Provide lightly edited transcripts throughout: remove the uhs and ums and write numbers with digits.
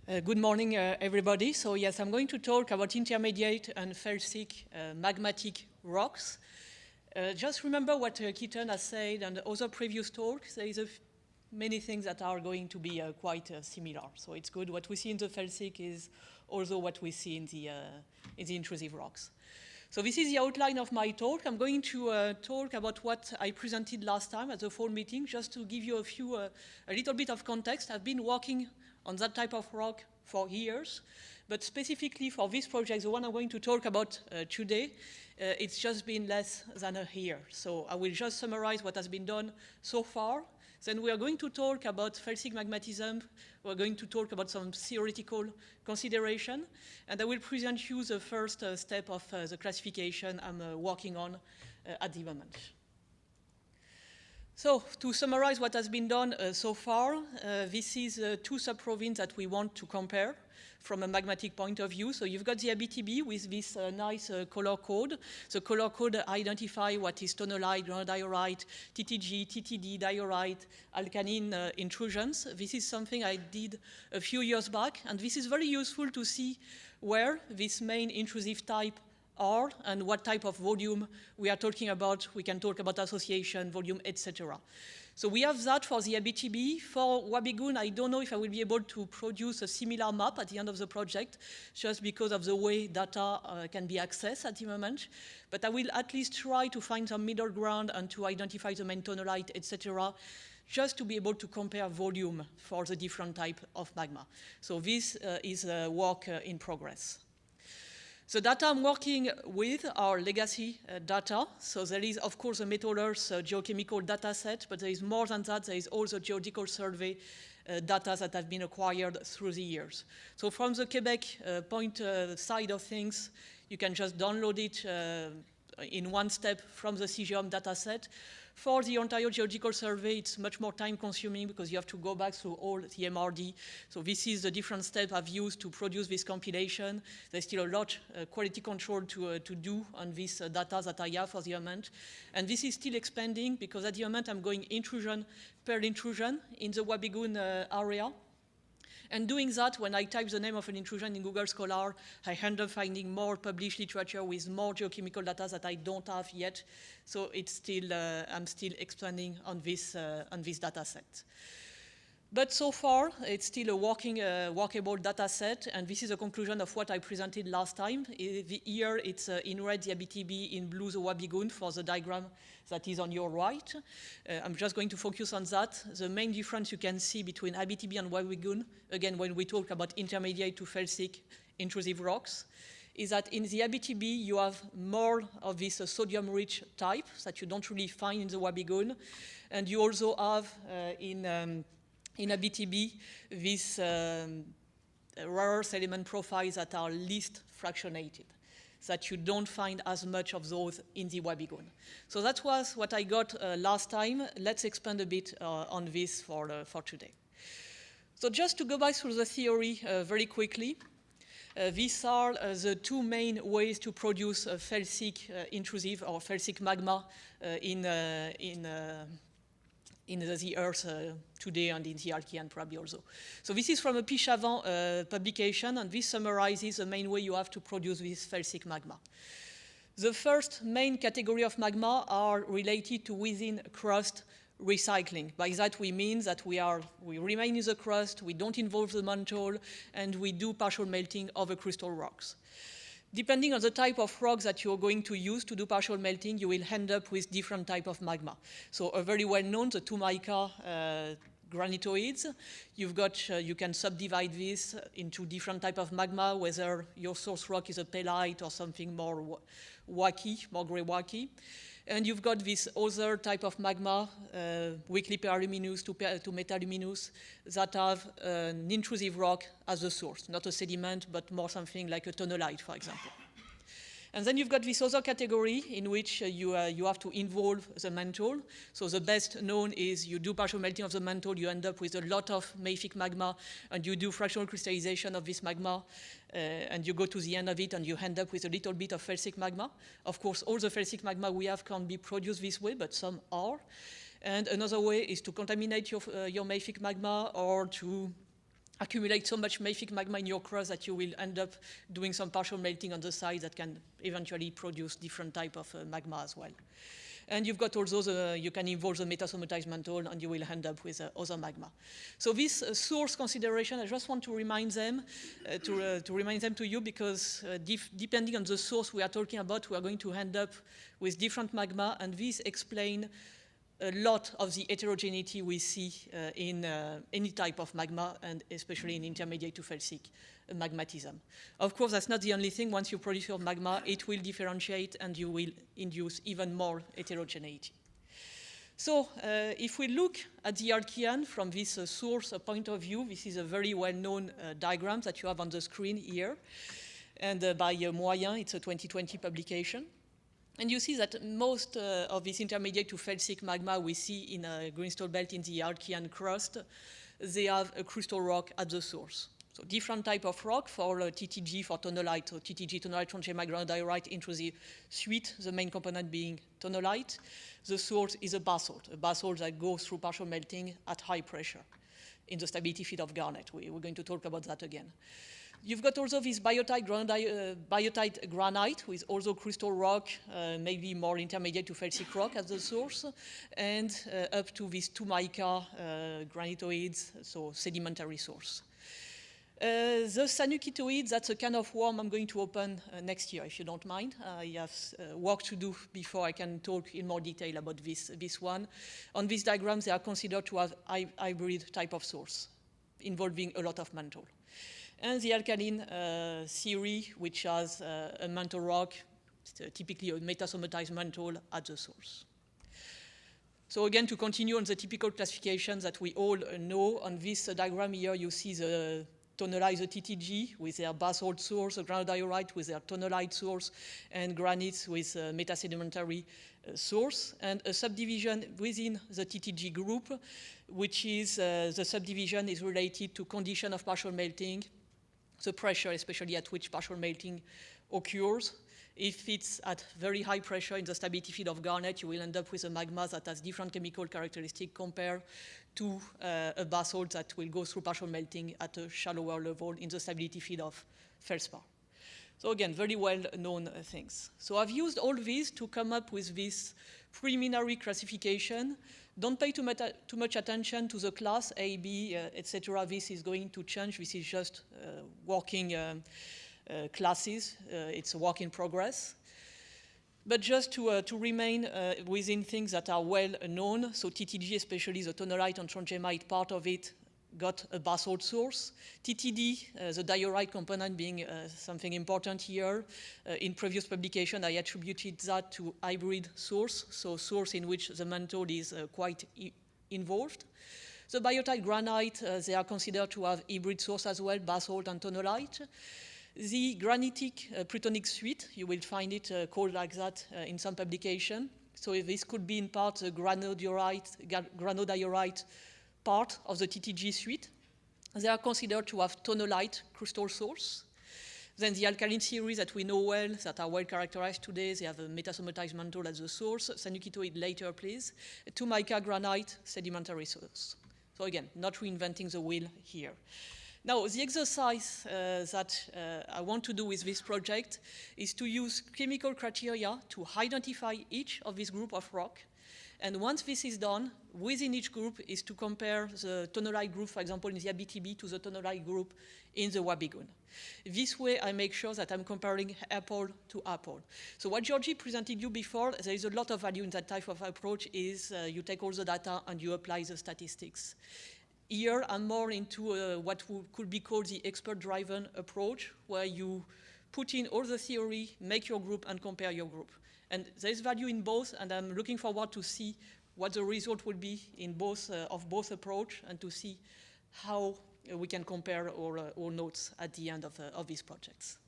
Good morning, everybody. So yes, I'm going to talk about intermediate and felsic magmatic rocks. Just remember what Keaton has said and the other previous talks. There is many things that are going to be quite similar. So it's good. What we see in the felsic is also what we see in the intrusive rocks. So this is the outline of my talk. I'm going to talk about what I presented last time at the fall meeting, just to give you a little bit of context. I've been working on that type of rock for years, but specifically for this project, the one I'm going to talk about today, it's just been less than a year. So I will just summarize what has been done so far. Then we are going to talk about felsic magmatism. We're going to talk about some theoretical consideration, and I will present you the first step of the classification I'm working on at the moment. So to summarize what has been done so far, this is two subprovinces that we want to compare from a magmatic point of view. So you've got the Abitibi with this nice color code. The color code identifies what is tonalite, granodiorite, TTG, TTD, diorite, alkaline intrusions. This is something I did a few years back, and this is very useful to see where this main intrusive type are and what type of volume we are talking about. We can talk about association, volume, etc. So we have that for the Abitibi. For Wabigoon, I don't know if I will be able to produce a similar map at the end of the project, just because of the way data can be accessed at the moment. But I will at least try to find some middle ground and to identify the main tonalite, etc., just to be able to compare volume for the different type of magma. So this is a work in progress. The data I'm working with are legacy data. So there is, of course, a Metal Earth geochemical data set, but there is more than that. There is also geological survey data that have been acquired through the years. So from the Quebec side of things, you can just download it in one step from the CGEOM data set. For the Ontario Geological Survey, it's much more time-consuming because you have to go back through all the MRD. So this is the different steps I've used to produce this compilation. There's still a lot quality control to do on this data that I have for the moment. And this is still expanding because at the moment I'm going intrusion per intrusion in the Wabigoon area. And doing that, when I type the name of an intrusion in Google Scholar, I end up finding more published literature with more geochemical data that I don't have yet. So it's still, I'm still expanding on this data set. But so far, it's still a workable data set, and this is a conclusion of what I presented last time. Here, it's in red the Abitibi, in blue the Wabigoon for the diagram that is on your right. I'm just going to focus on that. The main difference you can see between Abitibi and Wabigoon, again, when we talk about intermediate to felsic intrusive rocks, is that in the Abitibi, you have more of this sodium-rich type that you don't really find in the Wabigoon, and you also have in Abitibi, these rare earth element profiles that are least fractionated, that you don't find as much of those in the Wabigoon. So that was what I got last time. Let's expand a bit on this for today. So just to go back through the theory very quickly, these are the two main ways to produce felsic intrusive or felsic magma in the Earth today and in the Archean probably also. So this is from a Pichavant publication, and this summarizes the main way you have to produce this felsic magma. The first main category of magma are related to within crust recycling. By that we mean that we remain in the crust, we don't involve the mantle, and we do partial melting of the crystal rocks. Depending on the type of rocks that you're going to use to do partial melting, you will end up with different type of magma. So a very well-known, the two mica granitoids. You can subdivide this into different type of magma, whether your source rock is a pellite or something more wacky, more gray wacky. And you've got this other type of magma, weakly peraluminous to metaluminous, that have an intrusive rock as a source, not a sediment, but more something like a tonalite, for example. And then you've got this other category in which you have to involve the mantle. So the best known is you do partial melting of the mantle, you end up with a lot of mafic magma, and you do fractional crystallization of this magma, and you go to the end of it, and you end up with a little bit of felsic magma. Of course, all the felsic magma we have can't be produced this way, but some are. And another way is to contaminate your mafic magma, or to accumulate so much mafic magma in your crust that you will end up doing some partial melting on the side that can eventually produce different type of magma as well. And you've got also you can involve the metasomatized mantle and you will end up with other magma. So this source consideration, I just want to remind them, to you because depending on the source we are talking about, we are going to end up with different magma, and this explains a lot of the heterogeneity we see in any type of magma, and especially in intermediate to felsic magmatism. Of course, that's not the only thing. Once you produce your magma, it will differentiate and you will induce even more heterogeneity. So if we look at the Archean from this source point of view, this is a very well-known diagram that you have on the screen here. And by Moyen, it's a 2020 publication. And you see that most of this intermediate to felsic magma we see in a greenstone belt in the Archean crust, they have a crystal rock at the source. So different type of rock for TTG, for tonalite, so TTG, tonalite, trondhjemite, granodiorite into the suite, the main component being tonalite. The source is a basalt that goes through partial melting at high pressure in the stability field of garnet. We're going to talk about that again. You've got also this biotite granite with also crystal rock, maybe more intermediate to felsic rock as the source, and up to these two mica granitoids, so sedimentary source. The sanukitoid, that's a kind of worm I'm going to open next year, if you don't mind. I have work to do before I can talk in more detail about this one. On this diagram, they are considered to have hybrid type of source, involving a lot of mantle. And the alkaline series, which has a mantle rock, typically a metasomatized mantle at the source. So again, to continue on the typical classifications that we all know, on this diagram here, you see the tonalite, the TTG, with their basalt source, the granodiorite with their tonalite source, and granites with metasedimentary source, and a subdivision within the TTG group, which is the subdivision is related to condition of partial melting, the pressure, especially at which partial melting occurs. If it's at very high pressure in the stability field of garnet, you will end up with a magma that has different chemical characteristics compared to a basalt that will go through partial melting at a shallower level in the stability field of feldspar. So again, very well-known things. So I've used all these to come up with this preliminary classification. Don't pay too much attention to the class A, B, etc. This is going to change. This is just working classes. It's a work in progress. But just to remain within things that are well known, so TTG, especially the tonalite and trondhjemite part of it, got a basalt source. TTD, the diorite component being something important here. In previous publication, I attributed that to hybrid source, so source in which the mantle is quite involved. The biotite granite, they are considered to have hybrid source as well, basalt and tonalite. The granitic plutonic suite, you will find it called like that in some publication. So this could be in part the granodiorite part of the TTG suite. They are considered to have tonalite crystal source. Then the alkaline series that we know well, that are well characterized today, they have a metasomatized mantle as the source. Sanukitoid later, please. Two mica granite sedimentary source. So again, not reinventing the wheel here. Now, the exercise that I want to do with this project is to use chemical criteria to identify each of this group of rock. And once this is done, within each group is to compare the tonalite group, for example, in the Abitibi to the tonalite group in the Wabigoon. This way, I make sure that I'm comparing apple to apple. So what Georgie presented you before, there is a lot of value in that type of approach is you take all the data and you apply the statistics. Here, I'm more into what could be called the expert-driven approach, where you put in all the theory, make your group, and compare your group. And there's value in both, and I'm looking forward to see what the result will be in both of both approach, and to see how we can compare our notes at the end of these projects.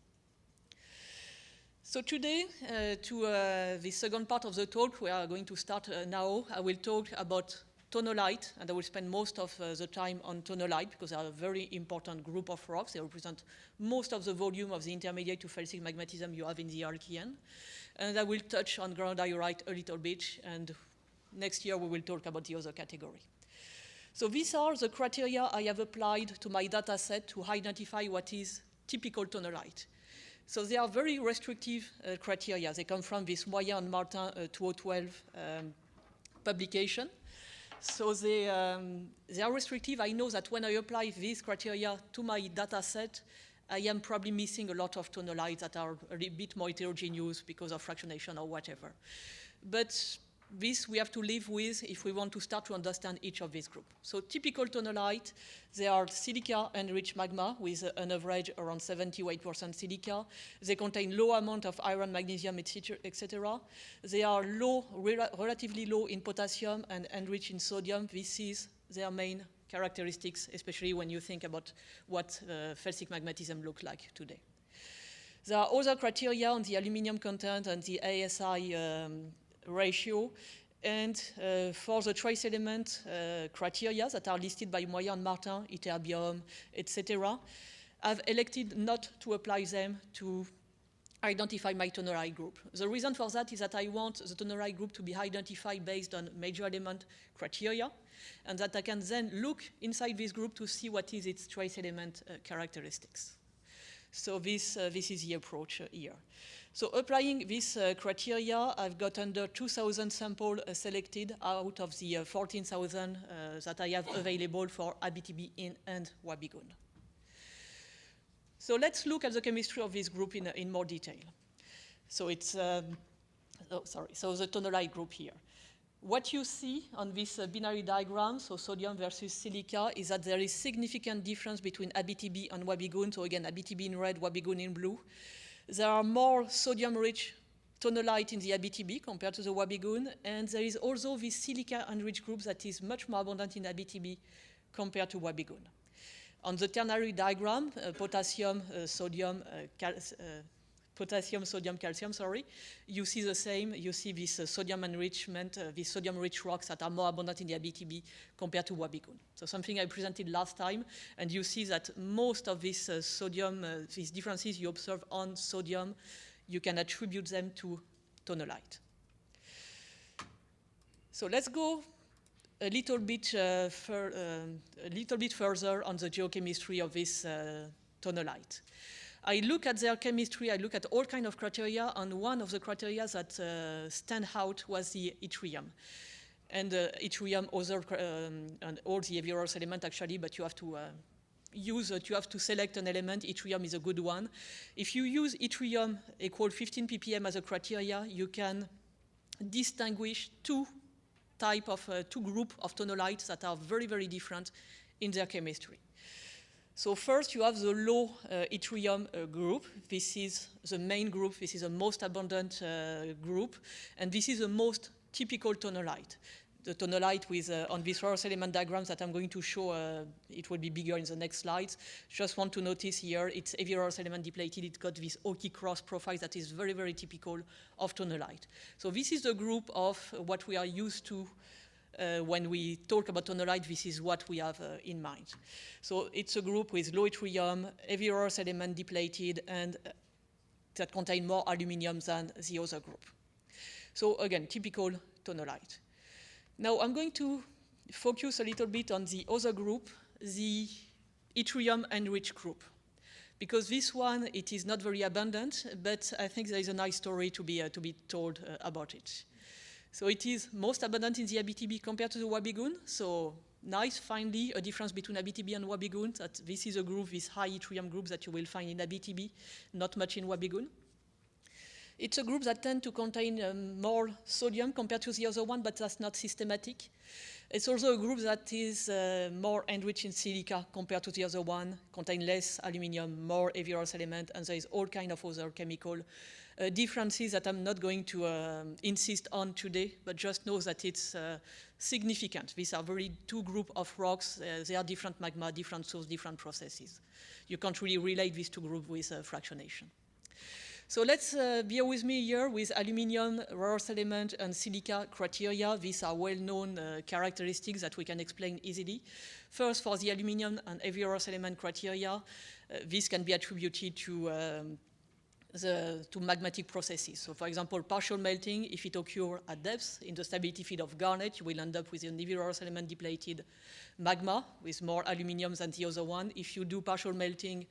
So today, to the second part of the talk, we are going to start now. I will talk about tonalite, and I will spend most of the time on tonalite because they are a very important group of rocks. They represent most of the volume of the intermediate to felsic magmatism you have in the Archean. And I will touch on granodiorite a little bit, and next year we will talk about the other category. So these are the criteria I have applied to my data set to identify what is typical tonalite. So they are very restrictive criteria. They come from this Moyen and Martin 2012 publication. So they are restrictive. I know that when I apply these criteria to my data set, I am probably missing a lot of tonalites that are a bit more heterogeneous because of fractionation or whatever. But this we have to live with if we want to start to understand each of these groups. So typical tonalite, they are silica-enriched magma with an average around 78% silica. They contain low amount of iron, magnesium, etc. They are low, relatively low in potassium and enriched in sodium. This is their main characteristics, especially when you think about what felsic magmatism looks like today. There are other criteria on the aluminum content and the ASI ratio, and for the trace element criteria that are listed by Moyen and Martin, ytterbium, etc., I've elected not to apply them to identify my tonalite group. The reason for that is that I want the tonalite group to be identified based on major element criteria, and that I can then look inside this group to see what is its trace element characteristics. So this is the approach here. So applying this criteria, I've got under 2,000 samples selected out of the 14,000 that I have available for Abitibi and Wabigoon. So let's look at the chemistry of this group in more detail. So it's, so the tonalite group here. What you see on this binary diagram, so sodium versus silica, is that there is significant difference between Abitibi and Wabigoon. So again, Abitibi in red, Wabigoon in blue. There are more sodium-rich tonalite in the Abitibi compared to the Wabigoon, and there is also this silica-enriched group that is much more abundant in Abitibi compared to Wabigoon. On the ternary diagram, potassium, sodium, calcium, you see the same. You see this sodium enrichment, these sodium-rich rocks that are more abundant in the Abitibi compared to Wabigoon. So something I presented last time, and you see that most of this sodium, these differences you observe on sodium, you can attribute them to tonalite. So let's go a little bit further on the geochemistry of this tonalite. I look at their chemistry, I look at all kinds of criteria, and one of the criteria that stand out was the yttrium. And yttrium, and all the heavy earth elements actually, but you have to you have to select an element. Yttrium is a good one. If you use yttrium equal 15 ppm as a criteria, you can distinguish two groups of tonalites that are very, very different in their chemistry. So first, you have the low yttrium group. This is the main group. This is the most abundant group. And this is the most typical tonalite. The tonalite with, on these rare element diagrams that I'm going to show, it will be bigger in the next slides. Just want to notice here, it's heavy rare element depleted. It's got this oaky cross profile that is very, very typical of tonalite. So this is the group of what we are used to when we talk about tonalite. This is what we have in mind. So it's a group with low yttrium, heavy rare element depleted, and that contain more aluminum than the other group. So again, typical tonalite. Now I'm going to focus a little bit on the other group, the yttrium-enriched group. Because this one, it is not very abundant, but I think there is a nice story to be told about it. So it is most abundant in the Abitibi compared to the Wabigoon. So nice, finally, a difference between Abitibi and Wabigoon. That this is a group, this high yttrium group that you will find in Abitibi, not much in Wabigoon. It's a group that tends to contain more sodium compared to the other one, but that's not systematic. It's also a group that is more enriched in silica compared to the other one, contain less aluminum, more heavy earth element, and there is all kind of other chemical differences that I'm not going to insist on today, but just know that it's significant. These are very two groups of rocks. They are different magma, different source, different processes. You can't really relate these two groups with fractionation. So let's bear with me here with aluminum, rare earth element, and silica criteria. These are well-known characteristics that we can explain easily. First, for the aluminum and heavy earth element criteria, this can be attributed to to magmatic processes. So for example, partial melting, if it occurs at depth in the stability field of garnet, you will end up with an heavy rare earth element depleted magma with more aluminium than the other one. If you do partial melting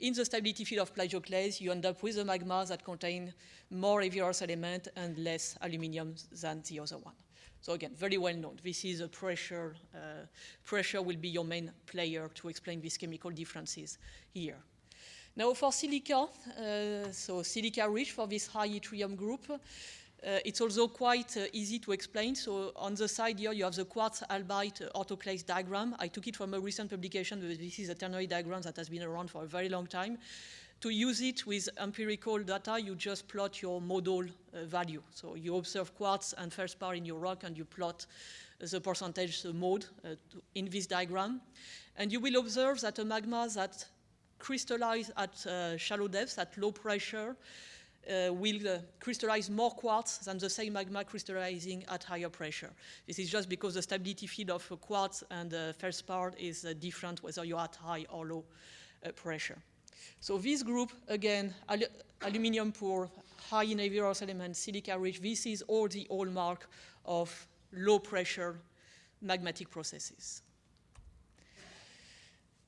in the stability field of plagioclase, you end up with a magma that contain more heavy rare earth element and less aluminium than the other one. So again, very well known. This is a pressure. Pressure will be your main player to explain these chemical differences here. Now for silica, so silica rich for this high yttrium group, it's also quite easy to explain. So on the side here, you have the quartz albite autoclase diagram. I took it from a recent publication, but this is a ternary diagram that has been around for a very long time. To use it with empirical data, you just plot your modal value. So you observe quartz and feldspar in your rock, and you plot the percentage mode in this diagram. And you will observe that a magma that crystallize at shallow depths, at low pressure, will crystallize more quartz than the same magma crystallizing at higher pressure. This is just because the stability field of quartz and feldspar is different whether you're at high or low pressure. So this group, again, aluminium poor, high in heavy rare earth elements, silica rich, this is all the hallmark of low pressure magmatic processes.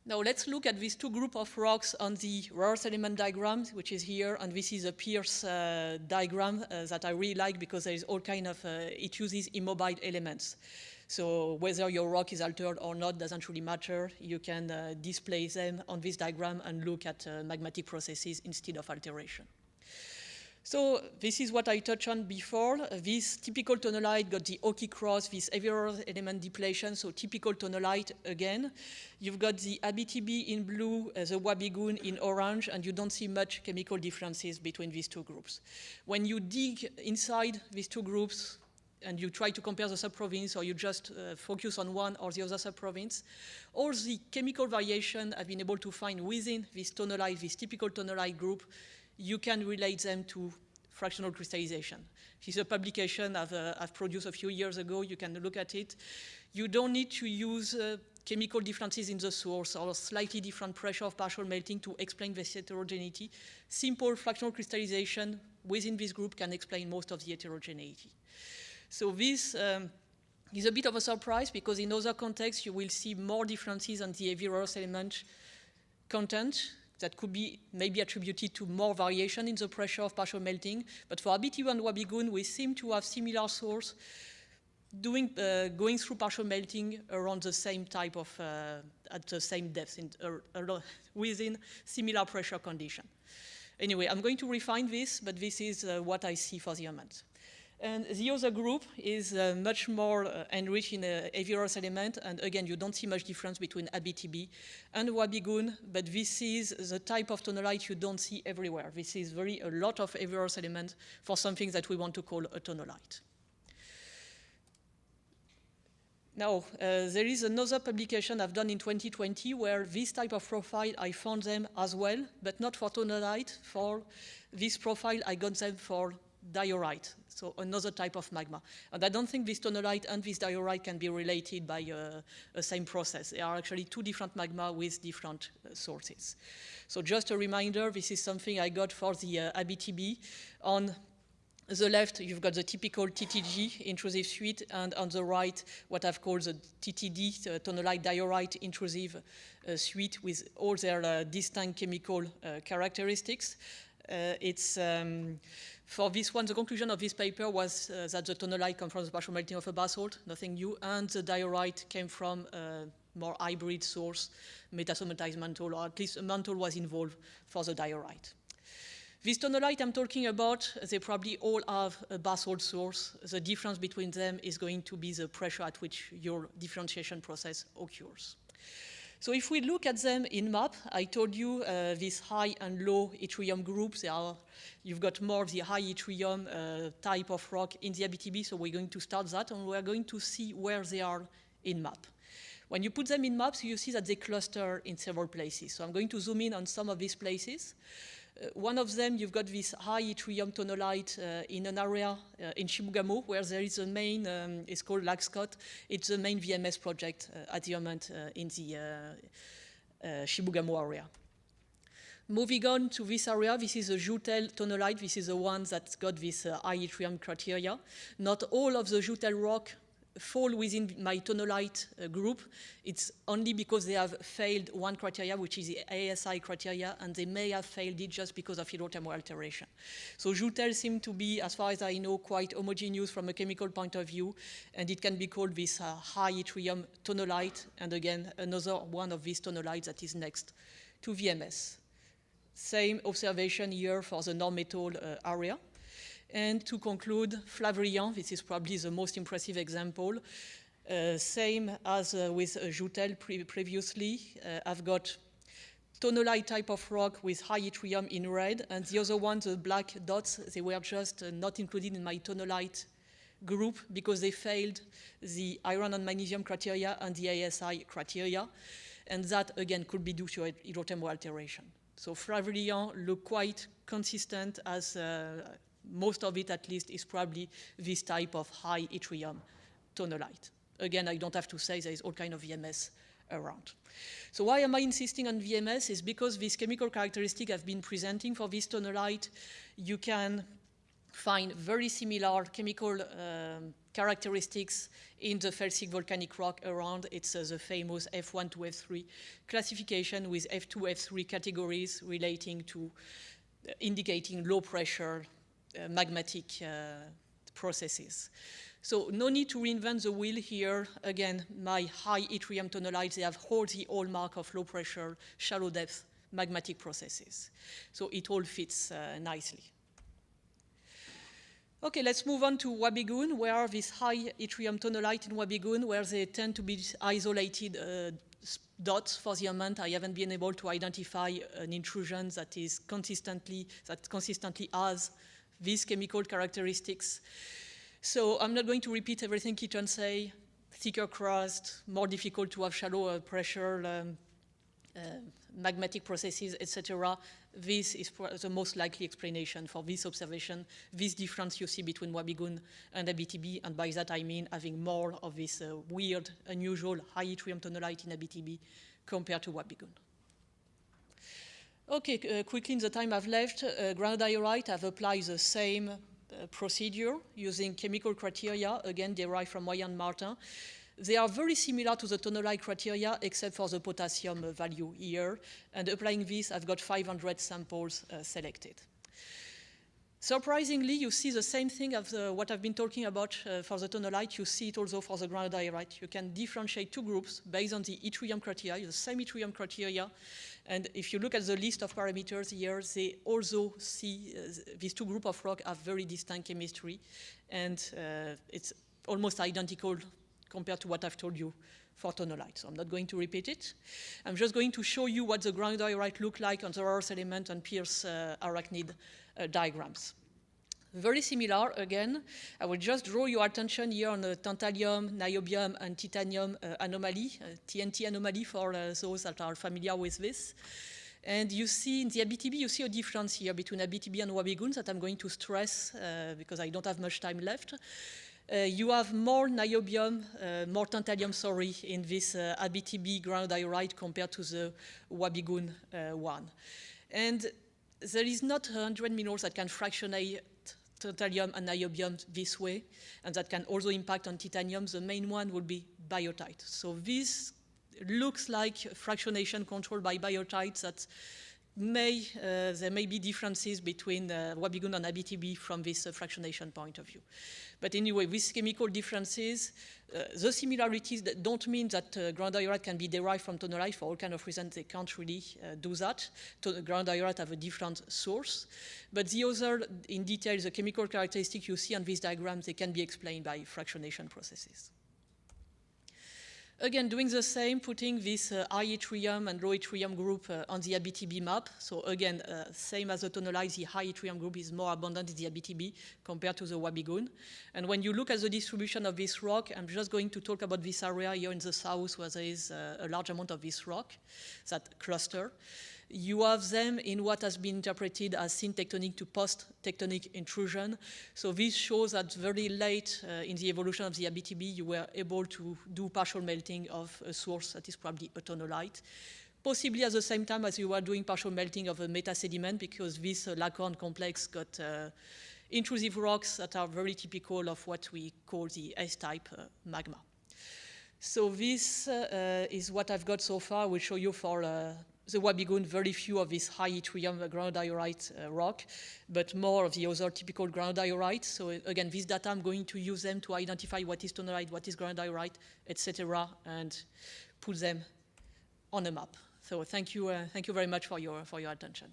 Now let's look at these two groups of rocks on the rare earth element diagram, which is here, and this is a Pierce diagram that I really like because there is all kind of, it uses immobile elements. So whether your rock is altered or not doesn't really matter. You can display them on this diagram and look at magmatic processes instead of alteration. So this is what I touched on before. This typical tonalite got the Oki cross, this heavy rare earth element depletion, so typical tonalite again. You've got the Abitibi in blue, the Wabigoon in orange, and you don't see much chemical differences between these two groups. When you dig inside these two groups and you try to compare the subprovince, or you just focus on one or the other subprovince, all the chemical variation I've been able to find within this tonalite, this typical tonalite group, you can relate them to fractional crystallization. This is a publication I've produced a few years ago. You can look at it. You don't need to use chemical differences in the source or slightly different pressure of partial melting to explain this heterogeneity. Simple fractional crystallization within this group can explain most of the heterogeneity. So this is a bit of a surprise because in other contexts you will see more differences on the heavy rare earth element content that could be maybe attributed to more variation in the pressure of partial melting. But for Abitibi and Wabigoon, we seem to have similar source going through partial melting around the same type of, at the same depth, within similar pressure condition. Anyway, I'm going to refine this, but this is what I see for the moment. And the other group is much more enriched in a heavy rare earth element, and again, you don't see much difference between Abitibi and Wabigoon, but this is the type of tonalite you don't see everywhere. This is a lot of heavy rare earth element for something that we want to call a tonalite. Now, there is another publication I've done in 2020 where this type of profile, I found them as well, but not for tonalite. For this profile, I got them for diorite, so another type of magma. And I don't think this tonalite and this diorite can be related by a same process. They are actually two different magma with different sources. So just a reminder, this is something I got for the Abitibi. On the left, you've got the typical TTG, intrusive suite, and on the right, what I've called the TTD, the tonalite diorite intrusive suite with all their distinct chemical characteristics. For this one, the conclusion of this paper was that the tonalite comes from the partial melting of a basalt, nothing new, and the diorite came from a more hybrid source, metasomatized mantle, or at least a mantle was involved for the diorite. This tonalite I'm talking about, they probably all have a basalt source. The difference between them is going to be the pressure at which your differentiation process occurs. So if we look at them in map, I told you these high and low yttrium groups, you've got more of the high yttrium type of rock in the Abitibi, so we're going to start that, and we're going to see where they are in map. When you put them in maps, you see that they cluster in several places. So I'm going to zoom in on some of these places. One of them, you've got this high yttrium tonalite in an area in Chibougamau, where there is a main, it's called Lac-Scott. It's the main VMS project at the moment in the Chibougamau area. Moving on to this area, this is a Joutel tonalite. This is the one that's got this high yttrium criteria. Not all of the Joutel rock fall within my tonalite group. It's only because they have failed one criteria, which is the ASI criteria, and they may have failed it just because of hydrothermal alteration. So Joutel seem to be, as far as I know, quite homogeneous from a chemical point of view, and it can be called this high yttrium tonalite, and again, another one of these tonalites that is next to VMS. Same observation here for the non-metal area. And to conclude, Flavrillon, this is probably the most impressive example. Same as with Joutel previously. I've got tonalite type of rock with high yttrium in red, and the other ones, the black dots, they were just not included in my tonalite group because they failed the iron and magnesium criteria and the ASI criteria. And that, again, could be due to hydrothermal alteration. So Flavrillon look quite consistent, as most of it at least is probably this type of high yttrium tonalite. Again, I don't have to say there is all kind of VMS around. So why am I insisting on VMS is because this chemical characteristic I've been presenting for this tonalite, you can find very similar chemical characteristics in the felsic volcanic rock around. It's the famous F1 to F3 classification with F2, F3 categories relating to indicating low pressure magmatic processes. So no need to reinvent the wheel here. Again, my high yttrium tonalites, they have all the hallmark of low pressure, shallow depth magmatic processes. So it all fits nicely. Okay, let's move on to Wabigoon, where this high yttrium tonalite in Wabigoon, where they tend to be isolated dots. For the moment, I haven't been able to identify an intrusion that is consistently has these chemical characteristics. So I'm not going to repeat everything Keaton say. Thicker crust, more difficult to have shallow pressure, magmatic processes, etc. This is the most likely explanation for this observation, this difference you see between Wabigoon and Abitibi, and by that I mean having more of this weird, unusual high yttrium tonalite in Abitibi compared to Wabigoon. Okay, quickly in the time I've left, granodiorite, I've applied the same procedure using chemical criteria, again derived from Moyen and Martin. They are very similar to the tonalite criteria, except for the potassium value here. And applying this, I've got 500 samples selected. Surprisingly, you see the same thing as what I've been talking about for the tonalite. You see it also for the granodiorite. You can differentiate two groups based on the yttrium criteria, the same yttrium criteria. And if you look at the list of parameters here, they also see these two groups of rock have very distinct chemistry. And it's almost identical compared to what I've told you for tonalite. So I'm not going to repeat it. I'm just going to show you what the granodiorite look like on the rarest element and Pierce arachnid diagrams. Very similar, again. I will just draw your attention here on the tantalum, niobium, and titanium anomaly, TNT anomaly for those that are familiar with this. And you see in the Abitibi, you see a difference here between Abitibi and Wabigoon that I'm going to stress because I don't have much time left. You have more niobium, more tantalum, sorry, in this Abitibi granodiorite compared to the Wabigoon one. And there is not 100 minerals that can fractionate tantalum and niobium this way, and that can also impact on titanium. The main one would be biotite. So this looks like fractionation controlled by biotites that there may be differences between Wabigoon and Abitibi from this fractionation point of view. But anyway, with chemical differences, the similarities that don't mean that granodiorite can be derived from tonalite. For all kinds of reasons, they can't really do that. Granodiorite have a different source. But the other, in detail, the chemical characteristics you see on these diagrams, they can be explained by fractionation processes. Again, doing the same, putting this high yttrium and low yttrium group on the Abitibi map. So again, same as the tonalite, the high yttrium group is more abundant in the Abitibi compared to the Wabigoon. And when you look at the distribution of this rock, I'm just going to talk about this area here in the south where there is a large amount of this rock, that cluster. You have them in what has been interpreted as syntectonic to post-tectonic intrusion. So this shows that very late in the evolution of the Abitibi, you were able to do partial melting of a source that is probably a tonalite. possibly at the same time as you were doing partial melting of a metasediment, because this Lacorn complex got intrusive rocks that are very typical of what we call the S-type magma. So this is what I've got so far. I will show you for the Wabigoon very few of this high yttrium granodiorite rock, but more of the other typical granodiorite. So again, this data, I'm going to use them to identify what is tonalite, what is granodiorite, etc., and put them on a map. So thank you very much for your attention.